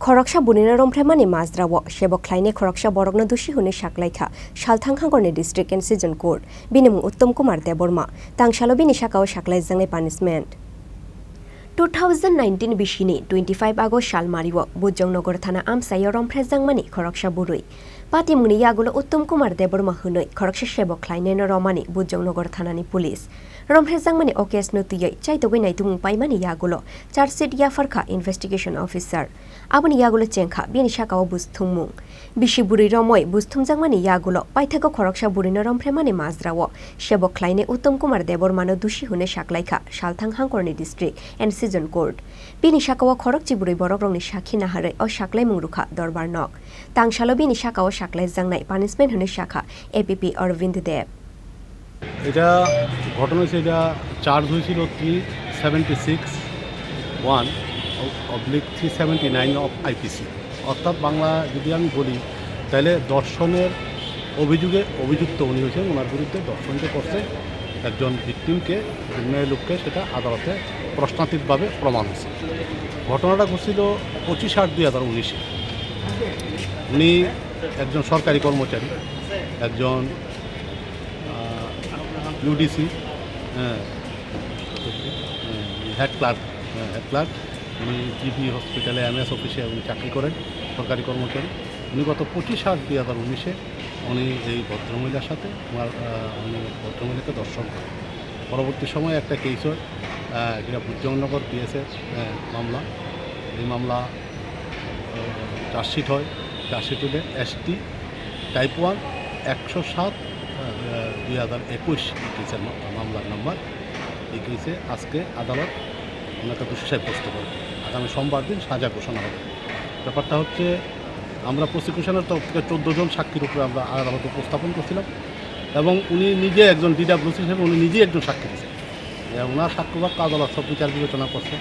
Khoroksa Bwrwino Rompheremani Majrao Khelaine Khoroksa Borokno Dusi hune Saklaikha Salthangkhangorni District and Season Court binimung Uttam Debbarma Tangshalo bini sakao Saklaijangni punishment 2019 bishini 25 August Shalmariwo Bujongnogar Thana Amsayo Rompheremani Khoroksa Burui Patimungni yagulo Uttam Debbarma hunoi Khoroksa Khelaine Romani Bujongnogar Thanani Police Rompheremani okes nutiyai chaitogoi naitumung paimani yagulo charge yafarkha investigation officer aboni yagulo chengkha bini sakao busthumung bishi buri romoi busthumjangmani yagulo paithako Khoroksa Bwrwino Rompheremani Majrao Khelaine Uttam Debbarma Dusi hune Saklaikha Salthangkhangorni District and Season Court bini sakao Khorokchi buri borokrongni sakhi nahare o Saklaimung rukha Darbar nok tangshalo bini sakao Saklaijangnai punishment hune sakha APP Arvind Deb এটা ঘটনা হয়েছে এটা charge হয়েছিল 376(1)/379 of IPC অর্থাৎ বাংলা যদি আমি বলি তাহলে দর্শনের অভিযোগে অভিযুক্ত উনি হয়েছে ওনার বিরুদ্ধে দর্শন যে করছে একজন ভিকটিমকে মেয়ে লোককে সেটা আদালতে প্রশ্নাতীতভাবে প্রমাণ হয়েছে ঘটনাটা ঘটছিল 25/8/2019 উনি একজন সরকারি কর্মচারী একজন UDC হেড ক্লার্ক উনি জিপি হসপিটালে MS অফিসে উনি চাকরি করেন সরকারি কর্মচারী উনি গত 25/8/2019 উনি এই ভদ্রমহিলার সাথে উনি ভদ্রমহিলাকে দর্শন করেন পরবর্তী সময়ে একটা কেস হয় যেটা বুজংনগর পিএসের মামলা এই মামলা চার্জশিট হয় চার্জশিট হলে ST টাইপ 1 107/2021 কেসের মামলার নাম্বার এই কেসে আজকে আদালত ওনাকে দোষী সাব্যস্ত করে আগামী সোমবার দিন সাজা ঘোষণা হবে ব্যাপারটা হচ্ছে আমরা প্রসিকিউশনের তরফ থেকে 14 জন সাক্ষীর উপরে আমরা আদালতে উপস্থাপন করছিলাম এবং উনি নিজে একজন DWC হিসেবে উনি নিজেই একজন সাক্ষী দিয়েছেন ওনার সাক্ষ্যবাক্য আদালত সব বিচার বিবেচনা করছে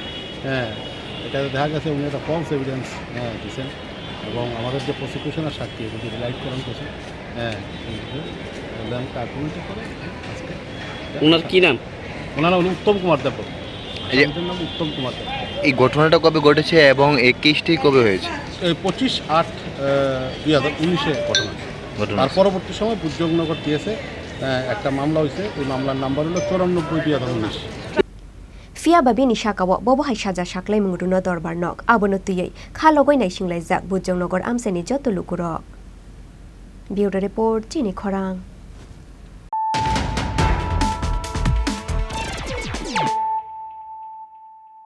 এটা দেখা গেছে উনি একটা ফলস এভিডেন্স দিয়েছেন এবং আমাদের যে প্রসিকিউশনের সাক্ষী এগুলি রিলাইট করেন করছে ওনার কি নাম ওনার নাম উত্তম কুমার দেববর্মা নাম উত্তম কুমার দেব এই ঘটনাটা কবে ঘটেছে এবং এই কেসটি কবে হয়েছে 25/8/2019 ঘটনা তার পরবর্তী সময় বুজংনগর পিএসে একটা মামলা হয়েছে এই মামলার নাম্বার হলো 94/2019 Fia babini sakao bobohai saja Saklaimung runo Darbar nok abonotuyai khalogoi naisinglaijak Bujongnogar amseni joto lukurok Bureau Report Chini Khorang